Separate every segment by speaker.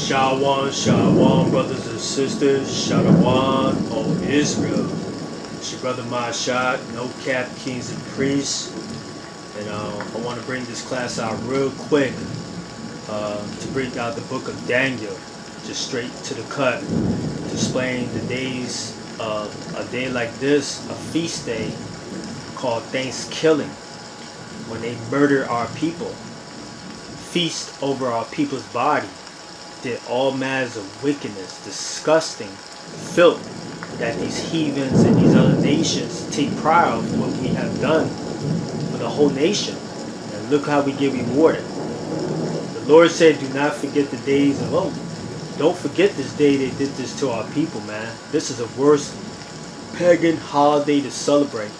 Speaker 1: Shalom, shalom, brothers and sisters. Shalom, O Israel. It's your brother Masha, NoKaP, Kings and Priests. And I want to bring this class out real quick to bring out the book of Daniel, just straight to the cut, to explain the days of a day like this, a feast day called Thankskilling, when they murder our people, feast over our people's body, did all manners of wickedness, disgusting filth that these heathens and these other nations take pride of what we have done for the whole nation. And look how we get rewarded. The Lord said, do not forget the days of old. Don't forget this day they did this to our people, man. This is the worst pagan holiday to celebrate,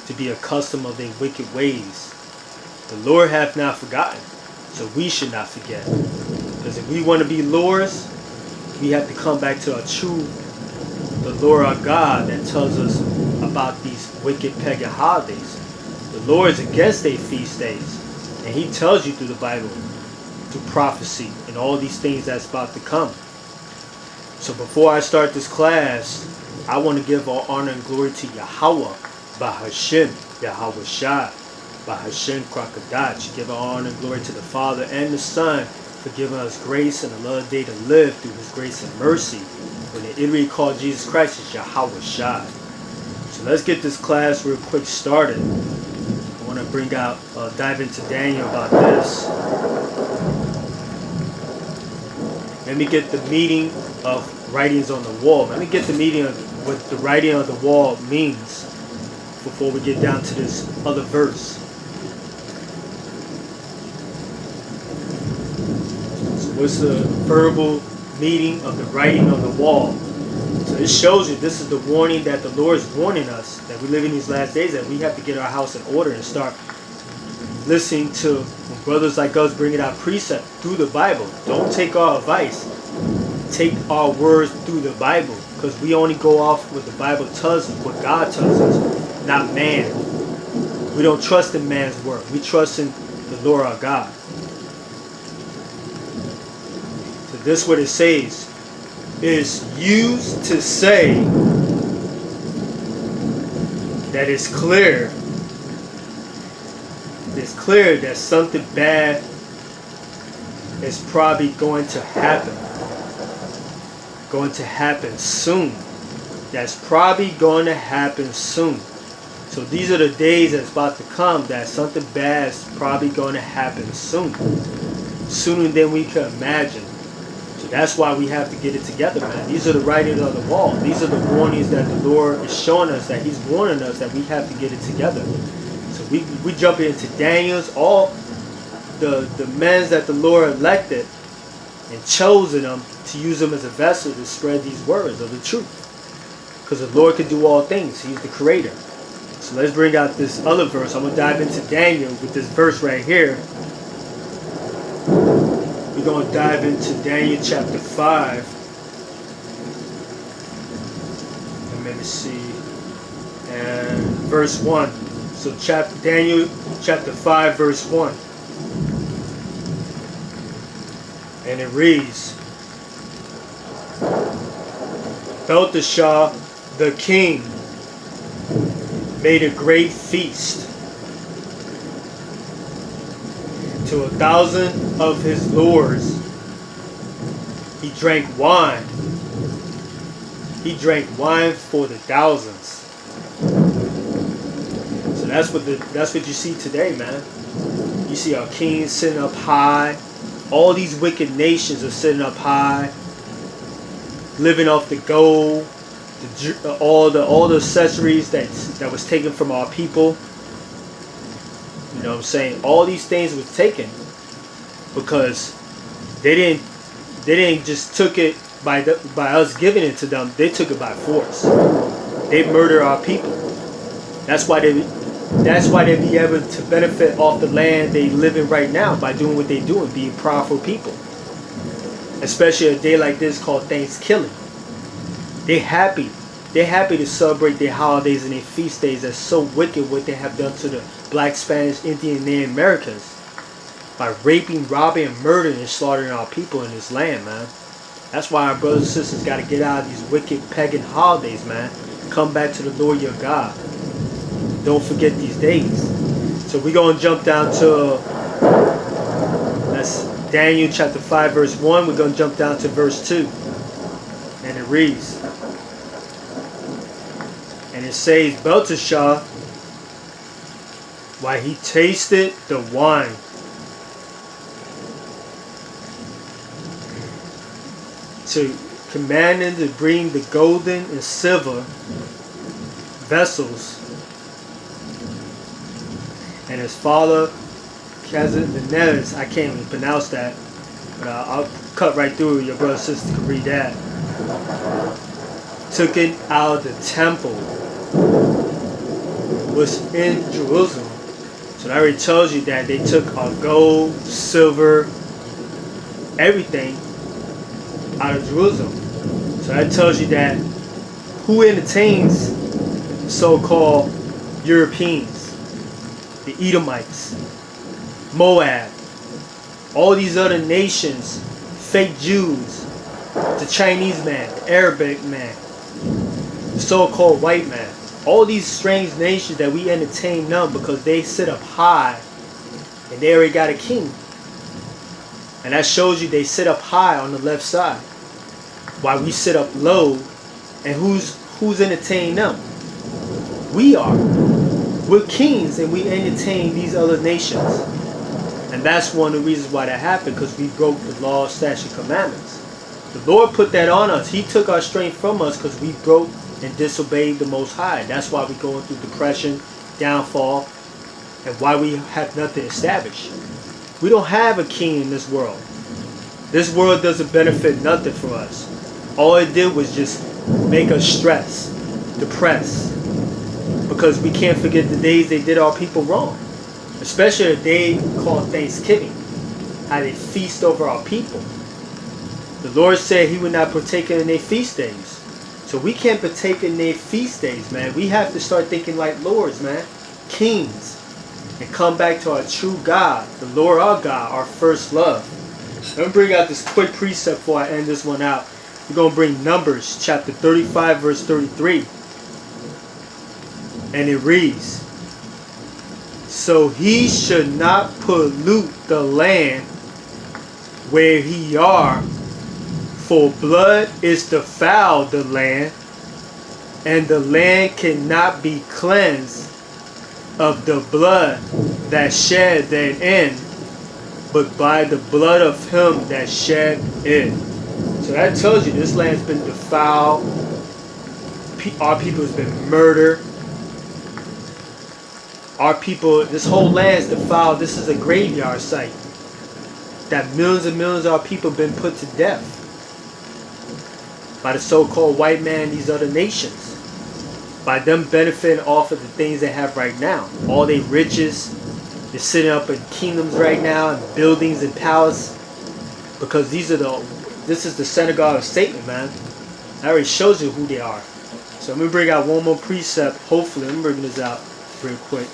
Speaker 1: to be accustomed of their wicked ways. The Lord hath not forgotten, so we should not forget. Because if we want to be lords, we have to come back to the Lord our God that tells us about these wicked pagan holidays. The Lord is against their feast days, and He tells you through the Bible, through prophecy, and all these things that's about to come. So before I start this class, I want to give all honor and glory to Yahweh, Bahashem, Yahwahshi, Bahashem Krakadach. Give all honor and glory to the Father and the Son for giving us grace and another day to live through His grace and mercy. When the Israelite called Jesus Christ is Yahwahshi. So let's get this class real quick started. I want to bring out, dive into Daniel about this. Let me get the meaning of writings on the wall. Let me get the meaning of what the writing on the wall means before we get down to this other verse. So what's the verbal meaning of the writing on the wall? So this shows you this is the warning that the Lord is warning us that we live in these last days, that we have to get our house in order and start listening to when brothers like us bringing out precept through the Bible. Don't take our advice. Take our words through the Bible, because we only go off what the Bible tells us, what God tells us, not man. We don't trust in man's word. We trust in the Lord our God. So this is what it says. Is used to say that it's clear that something bad is probably going to happen soon. That's probably going to happen soon. So these are the days that's about to come, that something bad is probably going to happen soon, sooner than we can imagine. So that's why we have to get it together, man. These are the writings on the wall. These are the warnings that the Lord is showing us, that He's warning us that we have to get it together. So we jump into Daniel's, all the men that the Lord elected and chosen them to use them as a vessel to spread these words of the truth. Because the Lord can do all things. He's the creator. So let's bring out this other verse. I'm going to dive into Daniel with this verse right here. We're going to dive into Daniel chapter 5. And let me see. And verse 1. So Daniel chapter 5 verse 1. And it reads, Belteshazzar the king made a great feast to 1,000 of his lords. He drank wine. He drank wine for the thousands. So that's what you see today, man. You see our kings sitting up high. All these wicked nations are sitting up high, living off the gold, all the accessories that was taken from our people. You know what I'm saying? All these things was taken because they didn't just took it by us giving it to them. They took it by force. They murder our people. That's why they be able to benefit off the land they live in right now by doing what they do and being proudful people. Especially a day like this called Thanksgiving. They're happy to celebrate their holidays and their feast days. That's so wicked what they have done to the black, Spanish, Indian, and Native Americans. by raping, robbing, and murdering and slaughtering our people in this land, man. That's why our brothers and sisters got to get out of these wicked pagan holidays, man. Come back to the Lord your God. Don't forget these days. So we're going to jump down to, that's Daniel chapter 5 verse 1. We're going to jump down to verse 2. And it reads, and it says, Belteshazzar, while he tasted the wine, to command him to bring the golden and silver vessels, and his father Nebuchadnezzar, I can't even pronounce that, but I'll cut right through it. Your brother and sister can read that. Took it out of the temple, was in Jerusalem. So that already tells you that they took our gold, silver, everything out of Jerusalem. So that tells you that who entertains so-called Europeans, the Edomites, Moab, all these other nations, fake Jews, the Chinese man, the Arabic man, the so-called white man, all these strange nations that we entertain them because they sit up high and they already got a king. And that shows you they sit up high on the left side while we sit up low. And who's entertaining them? We are. We're kings and we entertain these other nations. And that's one of the reasons why that happened, because we broke the law, statute, commandments. The Lord put that on us. He took our strength from us because we broke and disobeyed the Most High. That's why we're going through depression, downfall, and why we have nothing established. We don't have a king in this world. This world doesn't benefit nothing from us. All it did was just make us stress, depressed, because we can't forget the days they did our people wrong. Especially a day called Thanksgiving, how they feast over our people. The Lord said He would not partake in their feast days. So we can't partake in their feast days, man. We have to start thinking like lords, man. Kings. And come back to our true God, the Lord our God, our first love. Let me bring out this quick precept before I end this one out. We're going to bring Numbers chapter 35 verse 33. And it reads, so he should not pollute the land where he are, for blood is defiled the land, and the land cannot be cleansed of the blood that shed therein, but by the blood of him that shed it. So that tells you this land's been defiled. Our people has been murdered. Our people, this whole land is defiled. This is a graveyard site that millions and millions of our people have been put to death by the so-called white man, these other nations, by them benefiting off of the things they have right now. All their riches, they're sitting up in kingdoms right now, and buildings and palaces, because this is the synagogue of Satan, man. That already shows you who they are. So I'm going to bring out one more precept. Hopefully, I'm bringing this out real quick.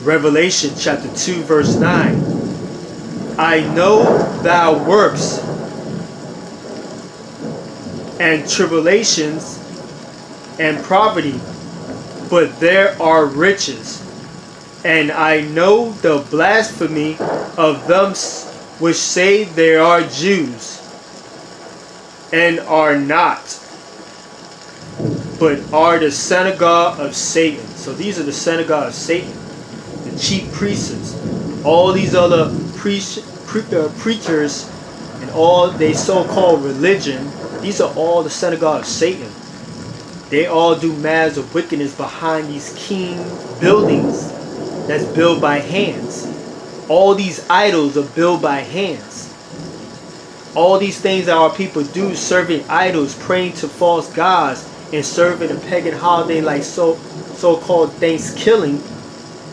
Speaker 1: Revelation chapter 2 verse 9. I know thy works and tribulations and poverty, but there are riches. And I know the blasphemy of them which say they are Jews, and are not, but are the synagogue of Satan. So these are the synagogue of Satan, the chief priests, all these other preachers, and all they so-called religion. These are all the synagogue of Satan. They all do mass of wickedness behind these king buildings that's built by hands. All these idols are built by hands. All these things that our people do, serving idols, praying to false gods, and serving a pagan holiday like so-called Thanksgiving,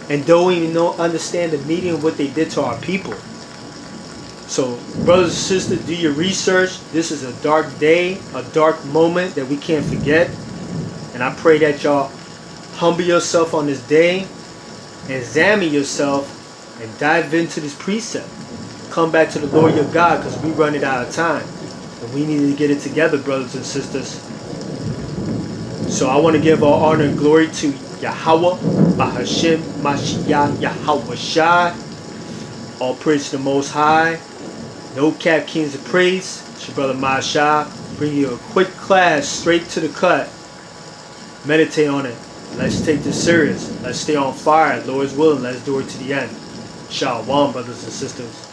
Speaker 1: and don't even understand the meaning of what they did to our people. So, brothers and sisters, do your research. This is a dark day, a dark moment that we can't forget. And I pray that y'all humble yourself on this day, examine yourself, and dive into this precept. Come back to the Lord your God, because we running out of time. And we need to get it together, brothers and sisters. So I want to give all honor and glory to Yahweh, HaMashiach, Yahwahshi. All praise to the Most High. NoKaP Kings and Priests. It's your brother Masha. Bring you a quick class, straight to the cut. Meditate on it. Let's take this serious. Let's stay on fire. Lord's willing, let's do it to the end. Shalom, brothers and sisters.